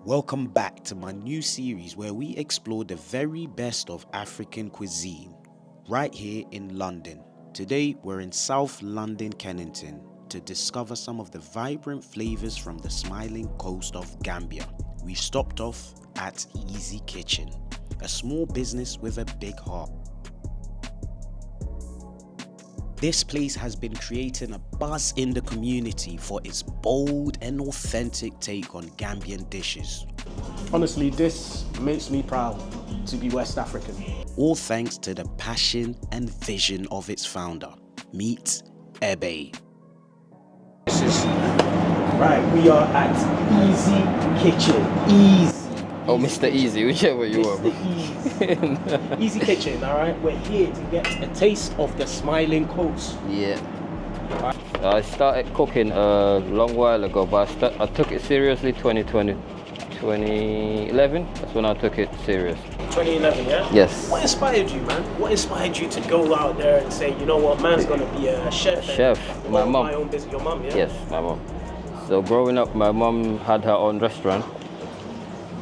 Welcome back to my new series where we explore the very best of African cuisine, right here in London. Today we're in South London, Kennington, to discover some of the vibrant flavors from the smiling coast of Gambia. We stopped off at Eazy Kitchen, a small business with a big heart. This place has been creating a buzz in the community for its bold and authentic take on Gambian dishes. Honestly, this makes me proud to be West African. All thanks to the passion and vision of its founder. Meet Ebe. Right, we are at Eazy Kitchen. Easy. Oh, Mr. Easy, whichever you are. Eazy Kitchen, all right? We're here to get a taste of the smiling coast. Yeah. I started cooking a long while ago, but I took it seriously 2011. That's when I took it serious. 2011, yeah? Yes. What inspired you, man? What inspired you to go out there and say, you know what, man's gonna be a chef? Chef, my mom. My own business, your mom, yeah? Yes, my mom. So growing up, my mom had her own restaurant.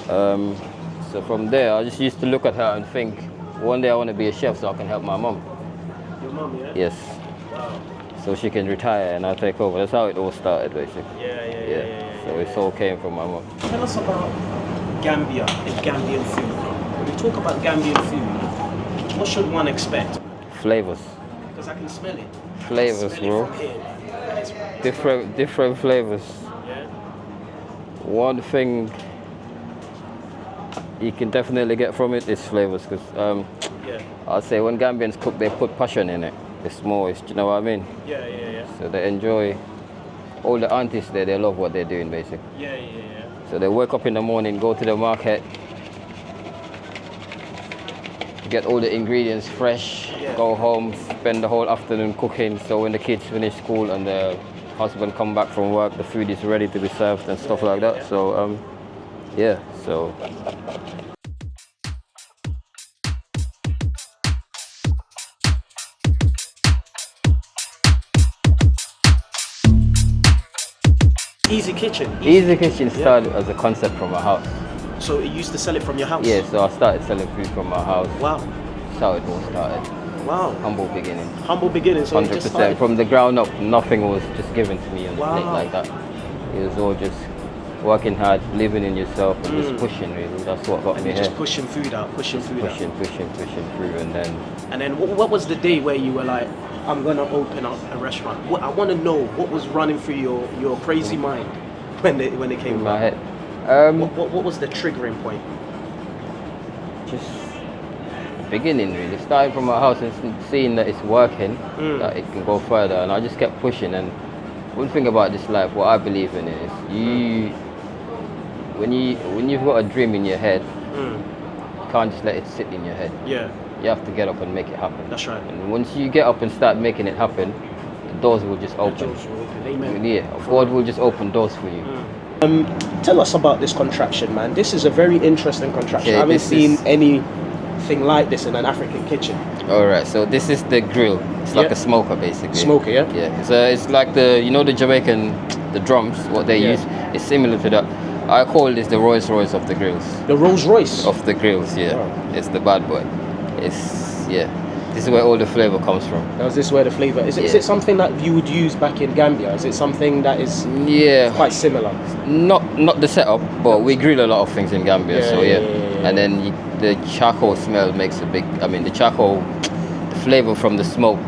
So from there, I just used to look at her and think, one day I want to be a chef so I can help my mom. Your mom, yeah? Yes. Wow. So she can retire and I'll take over. That's how it all started, basically. Yeah. So it all came from my mom. Tell us about Gambia and Gambian food. When we talk about Gambian food, what should one expect? Flavors. Because I can smell it. Flavors, Smell bro. it from here. It's Different flavors. Yeah. One thing you can definitely get from it is flavors, because I'd say when Gambians cook, they put passion in it. It's more, you know what I mean? Yeah. So they enjoy, all the aunties there, they love what they're doing, basically. Yeah. So they wake up in the morning, go to the market, get all the ingredients fresh, go home, spend the whole afternoon cooking. So when the kids finish school and the husband come back from work, the food is ready to be served and stuff like that. So so. Eazy Kitchen. Eazy Kitchen started as a concept from my house. So you used to sell it from your house? Yeah, so I started selling food from my house. Wow. That's how it all started. Wow. Humble beginning. Humble beginning. So 100%. From the ground up, nothing was just given to me on the plate like that. It was all just working hard, living in yourself, and just pushing, really. That's what got me here. Just pushing food out, pushing through, and then... And then what was the day where you were like, I'm gonna open up a restaurant? I want to know what was running through your crazy mind when they came in my head. What was the triggering point? Just beginning, really. Starting from my house and seeing that it's working, that it can go further, and I just kept pushing. And one thing about this life, what I believe in is when you've got a dream in your head, you can't just let it sit in your head. Yeah. You have to get up and make it happen. That's right. And once you get up and start making it happen, the doors will just open. Amen. Yeah, God will just open doors for you. Tell us about this contraption, man. This is a very interesting contraption. Okay, I haven't seen anything like this in an African kitchen. All right, so this is the grill. It's like a smoker, basically. Smoker, yeah? Yeah, it's like the Jamaican, the drums, what they use. It's similar to that. I call this the Rolls Royce of the grills. The Rolls Royce? Of the grills, yeah. Wow. It's the bad boy. This is where all the flavor comes from. Is this where the flavor is? Is it something that you would use back in Gambia? Is it something that is quite similar? Not the setup, but we grill a lot of things in Gambia, And then the charcoal smell makes a big. I mean, the charcoal, the flavor from the smoke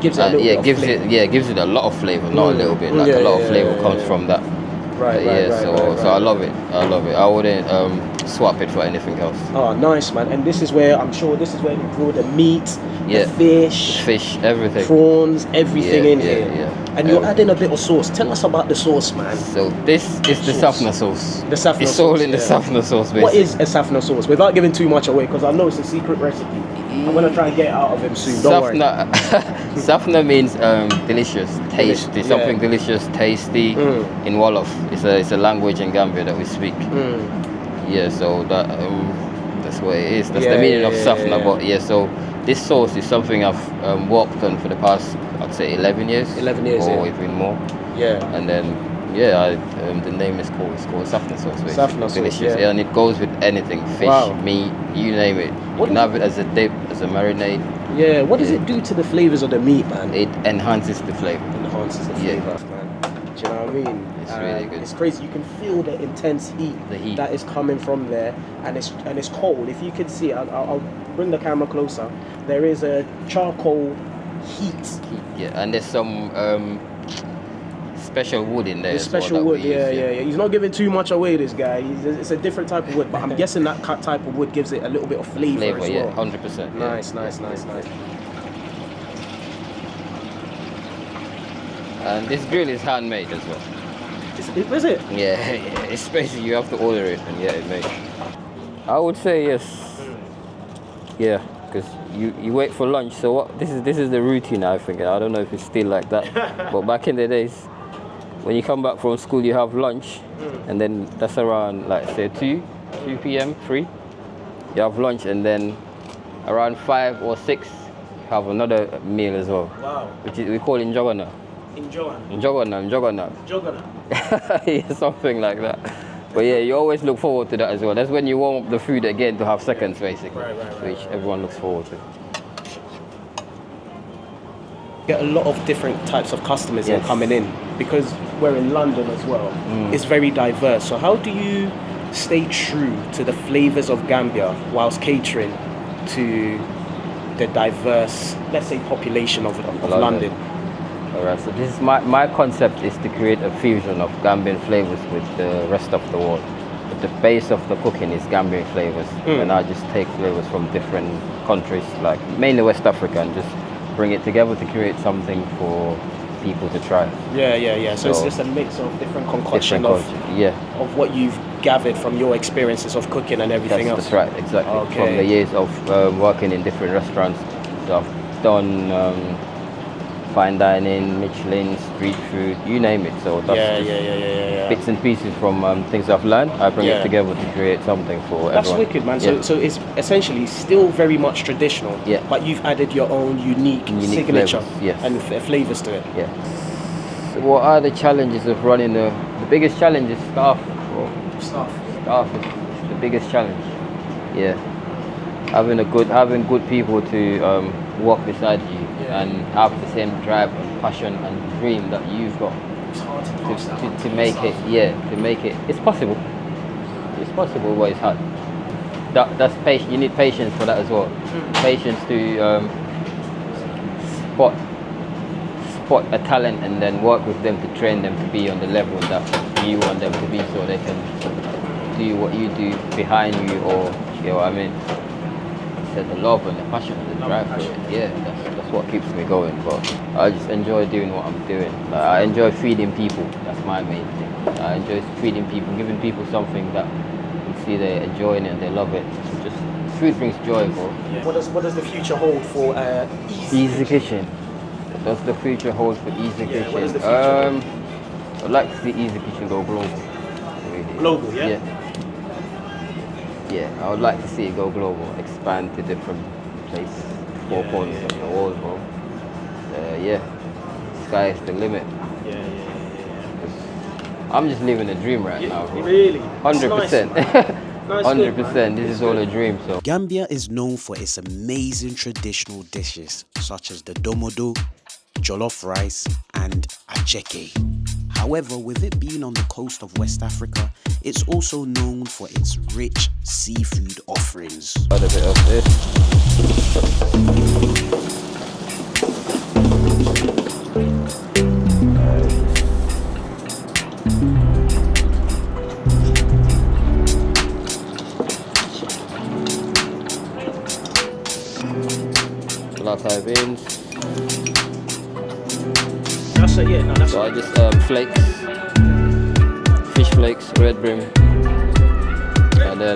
gives it a little bit of flavor. gives it a lot of flavor, not a little bit. Like a lot of flavor comes from that. Right. So I love it. I wouldn't swap it for anything else. Oh, nice, man. And this is where you grow the meat, the fish, everything, prawns, everything in here. Yeah. And you're adding a bit of sauce. Tell us about the sauce, man. So this is the safna sauce. The safna sauce. It's all in the safna sauce, basically. What is a safna sauce? Without giving too much away, because I know it's a secret recipe. I'm gonna try and get it out of him soon. Don't worry. Safna means delicious, tasty, something delicious, tasty. In Wolof, it's a language in Gambia that we speak. Yeah, so that's what it is. That's the meaning of safna. But so this sauce is something I've worked on for the past, I'd say, 11 years. 11 years, or even more. Yeah. And then Yeah, the name is called, it's called safna sauce. Basically. Safna sauce, Delicious. yeah. And it goes with anything, fish, Wow. meat, you name it. You can have it as a dip, as a marinade. Yeah, what does it do to the flavors of the meat, man? It enhances the flavor. Enhances the Yeah. flavor, man. Do you know what I mean? It's really good. It's crazy. You can feel the intense heat, The heat. that is coming from there, and it's cold. If you can see, I'll bring the camera closer. There is a charcoal heat. Yeah, and there's some special wood in there. There's as well special that wood, we use, yeah. He's not giving too much away, this guy. It's a different type of wood, but I'm guessing that type of wood gives it a little bit of flavor as yeah, well. 100%. Nice. And this grill is handmade as well. Is it? Yeah, it's basically you have to order it and get it made. I would say yes. Yeah, because you wait for lunch. So what? This is the routine. I think. I don't know if it's still like that, but back in the days, when you come back from school, you have lunch, and then that's around like say 2 p.m. 3. You have lunch, and then around 5 or 6, you have another meal as well. Wow. Which we call in Jogana. Jogana. Yeah, something like that. But yeah, you always look forward to that as well. That's when you warm up the food again to have seconds, basically, which everyone looks forward to. Get a lot of different types of customers Yes. coming in because we're in London as well. It's very diverse. So how do you stay true to the flavors of Gambia whilst catering to the diverse, let's say, population of London? Alright, so this is my concept is to create a fusion of Gambian flavors with the rest of the world. But the base of the cooking is Gambian flavors, and I just take flavors from different countries, like mainly West Africa, and just bring it together to create something for people to try. Yeah. So it's just a mix of different concoction of what you've gathered from your experiences of cooking and everything else. That's right, exactly. Okay. From the years of working in different restaurants, so I've done fine dining, Michelin, street food, you name it. So that's bits and pieces from things I've learned. I bring it together to create something for everyone. That's wicked, man. So it's essentially still very much traditional, but you've added your own unique signature flavors, and flavors to it. Yeah. So what are the challenges of running the biggest challenge is staff. Staff is the biggest challenge. Yeah. Having good people to walk beside you and have the same drive and passion and dream that you've got to make it. To make it. It's possible. It's possible, but it's hard. That's patience. You need patience for that as well. Patience to spot a talent and then work with them to train them to be on the level that you want them to be, so they can do what you do behind you, or you know what I mean. The love and the passion and the drive for it. Yeah, that's what keeps me going. But I just enjoy doing what I'm doing. Like, I enjoy feeding people. That's my main thing. I enjoy feeding people, giving people something that you see they're enjoying it and they love it. Just food brings joy, bro. Yeah. What does the future hold for Eazy Kitchen? Does the future hold for Eazy Kitchen? What does the future hold? I'd like to see Eazy Kitchen go global. Really. Global, yeah? Yeah, I would like to see it go global, expand to different places, four corners of the world, bro. Sky is the limit. I'm just living a dream right now, bro. Really? 100%. 100%. This is all a dream, so. Gambia is known for its amazing traditional dishes such as the domodo, jollof rice, and acheke. However, with it being on the coast of West Africa, it's also known for its rich seafood offerings. Add a bit of this. Black beans. That's it, yeah. No, that's So I just flakes, fish flakes, red brim, and then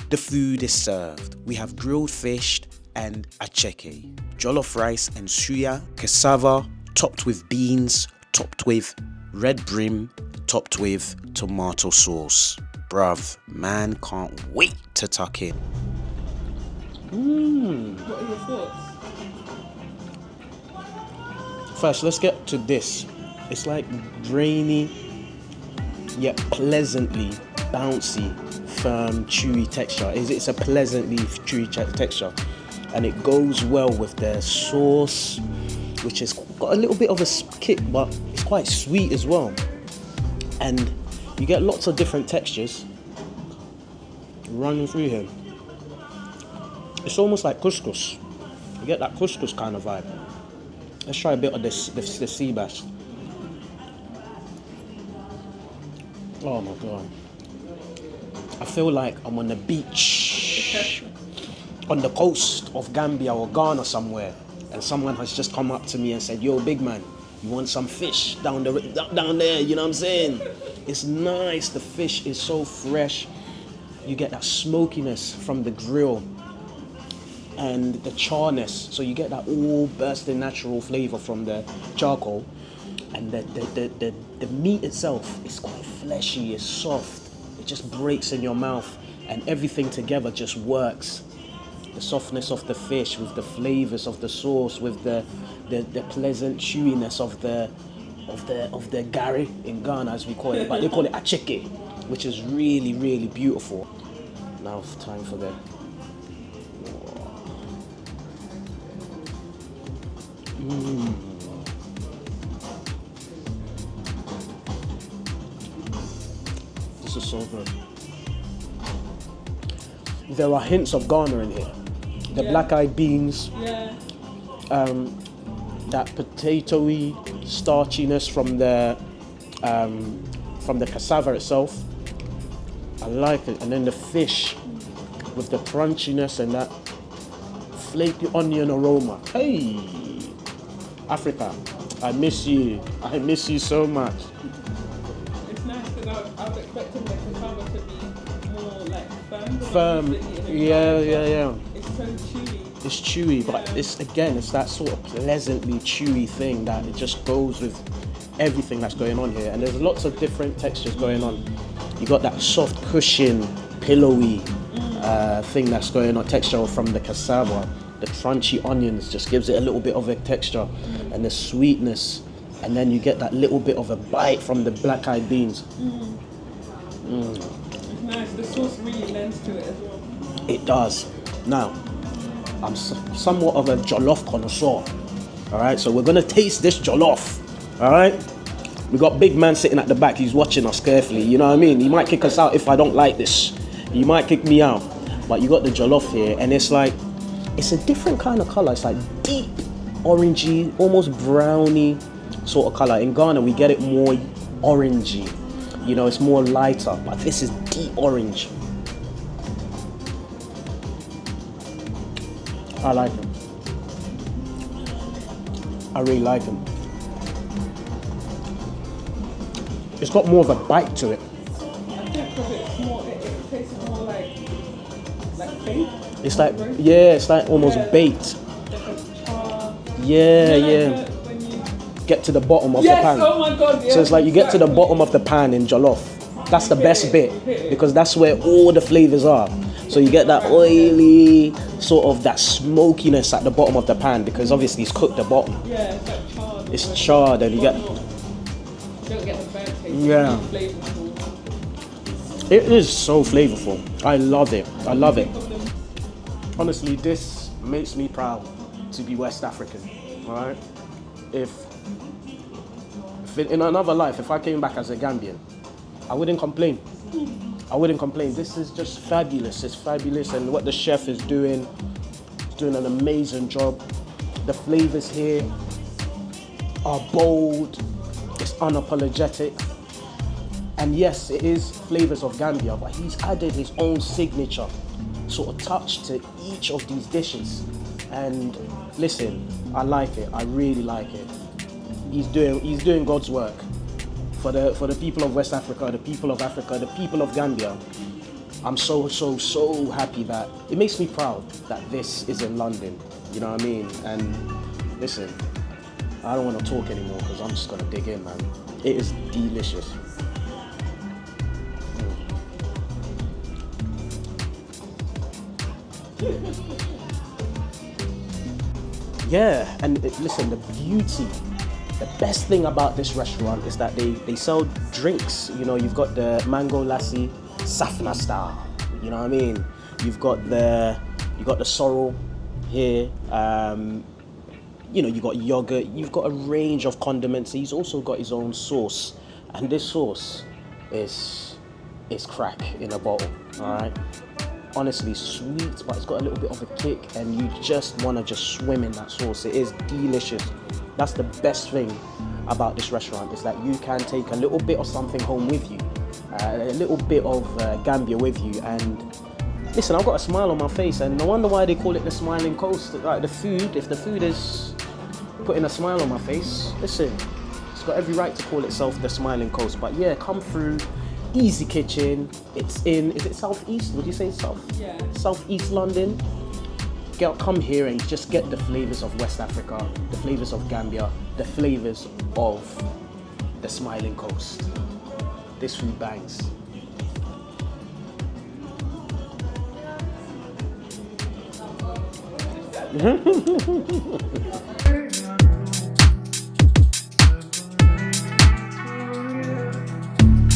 The food is served. We have grilled fish and acheke, jollof rice and suya, cassava topped with beans, topped with red brim, topped with tomato sauce. Bruv, man, can't wait to tuck in. What are your thoughts? first, let's get to this. It's like grainy, yet pleasantly bouncy, firm, chewy texture. It's a pleasantly chewy texture, and it goes well with the sauce, which has got a little bit of a kick, but it's quite sweet as well. And you get lots of different textures running through here. It's almost like couscous. You get that couscous kind of vibe. Let's try a bit of the Seabass. Oh my god. I feel like I'm on the beach on the coast of Gambia or Ghana somewhere, and someone has just come up to me and said, yo, big man, you want some fish down there, you know what I'm saying? It's nice, the fish is so fresh. You get that smokiness from the grill and the charness, so you get that all bursting natural flavor from the charcoal, and the meat itself is quite fleshy, it's soft, it just breaks in your mouth, and everything together just works. The softness of the fish with the flavors of the sauce, with the pleasant chewiness of the gari in Ghana, as we call it, but they call it acheke, which is really, really beautiful. Now it's time for the This is so good. There are hints of Ghana in here. The black-eyed beans, that potatoey starchiness from the cassava itself. I like it, and then the fish with the crunchiness and that flaky onion aroma. Hey, Africa, I miss you. I miss you so much. It's nice because I was expecting the cassava to be more like Firm. Yeah. It's so chewy. It's chewy, but it's that sort of pleasantly chewy thing that it just goes with everything that's going on here. And there's lots of different textures going on. You got that soft cushion, pillowy thing that's going on, texture from the cassava. The crunchy onions just gives it a little bit of a texture, and the sweetness, and then you get that little bit of a bite from the black-eyed beans. It's nice. The sauce really lends to it as well. It does. Now, I'm somewhat of a jollof connoisseur. All right, so we're gonna taste this jollof. All right, we got big man sitting at the back. He's watching us carefully. You know what I mean? He might kick us out if I don't like this. He might kick me out. But you got the jollof here, and it's a different kind of color. It's like deep orangey, almost browny sort of color. In Ghana, we get it more orangey. You know, it's more lighter, but this is deep orange. I like them. I really like them. It's got more of a bite to it. I think because it's more, it tastes more like baked. It's like, yeah, it's like almost baked. Like a char. Yeah. When you... Get to the bottom of the pan. Oh my god, yeah. So it's like you get to the bottom of the pan in jollof. That's the best bit, because that's where all the flavors are. So you get that oily, sort of that smokiness at the bottom of the pan, because obviously it's cooked the bottom. Yeah, it's like charred. It's charred, and you get... You don't get the burnt taste. Yeah. It's flavorful. It is so flavorful. I love it. I love it. Honestly, this makes me proud to be West African. All right. If in another life, if I came back as a Gambian, I wouldn't complain. I wouldn't complain. This is just fabulous. It's fabulous, and what the chef is doing, he's doing an amazing job. The flavors here are bold. It's unapologetic. And yes, it is flavors of Gambia, but he's added his own signature sort of touch to each of these dishes. And listen, I like it. I really like it. He's doing God's work for the people of West Africa, the people of Africa, the people of Gambia. I'm so happy that it makes me proud that this is in London. You know what I mean? And listen, I don't want to talk anymore because I'm just gonna dig in, man. It is delicious. Yeah, and listen, the beauty The best thing about this restaurant is that they sell drinks. You know, you've got the mango lassi, Safna style. You know what I mean? You've got the sorrel here. You know, you've got yogurt. You've got a range of condiments. He's also got his own sauce, and this sauce is crack in a bottle. All right. Honestly, sweet, but it's got a little bit of a kick, and you just want to just swim in that sauce. It is delicious. That's the best thing about this restaurant, is that you can take a little bit of something home with you, a little bit of Gambia with you, and listen, I've got a smile on my face, and no wonder why they call it the Smiling Coast. Like the food, if the food is putting a smile on my face, listen, it's got every right to call itself the Smiling Coast. But yeah, come through. Eazy Kitchen. It's in, is it southeast? Would you say south? Yeah. Southeast London. Come here and just get the flavors of West Africa, the flavors of Gambia, the flavors of the Smiling Coast. This food bangs.